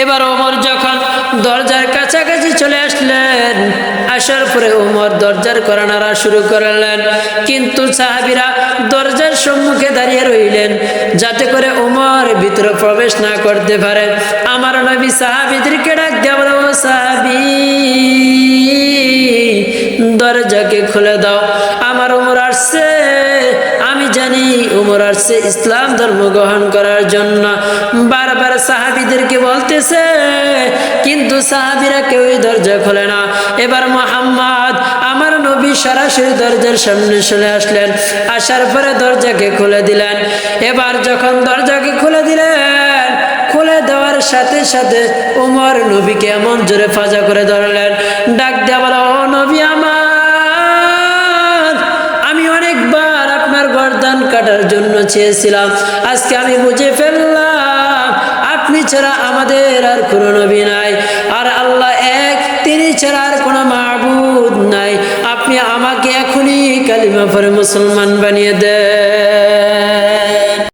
এবার ওমর যখন দরজার কাছাকাছি চলে আসলেন, আসার পরে ওমর দরজার কড়া নাড়া শুরু করলেন, কিন্তু সাহাবীরা দরজার সম্মুখে দাঁড়িয়ে রইলেন যাতে করে ওমর ভিতরে প্রবেশ না করতে পারে। আমার নবী সাহাবীদেরকে ডাক দিয়ে বলে, ও সাহাবী, দরজাকে খুলে দাও, আমার ওমর আসছে, আমি জানি ওমর আসছে ইসলাম ধর্ম গ্রহণ করার জন্য। বারবার সাহাবীদেরকে বলতেছে, কিন্তু সাহাবীরা কেউই দরজা খোলে না। এবার মুহাম্মদ আমার নবী সরাসরি দরজার সামনে চলে আসলেন, আসার পরে দরজাকে খুলে দিলেন। এবার যখন দরজাকে খুলে দিলেন, খুলে দেওয়ার সাথে সাথে ওমর নবীকে এমন জোরে ফাজা করে ধরলেন, ডাক দেওয়া বলো, ও নবী আমার, আমি অনেকবার আপনার গর্দান কাটার জন্য চেয়েছিলাম, আজকে আমি বুঝে ফেললাম আপনি ছাড়া আমাদের আর কোনো নবী নাই, আর আল্লাহ এক, তিনি ছাড়া আর কোনো মাবুদ নাই। আপনি আমাকে এখনই কালিমা পড়ে মুসলমান বানিয়ে দেন।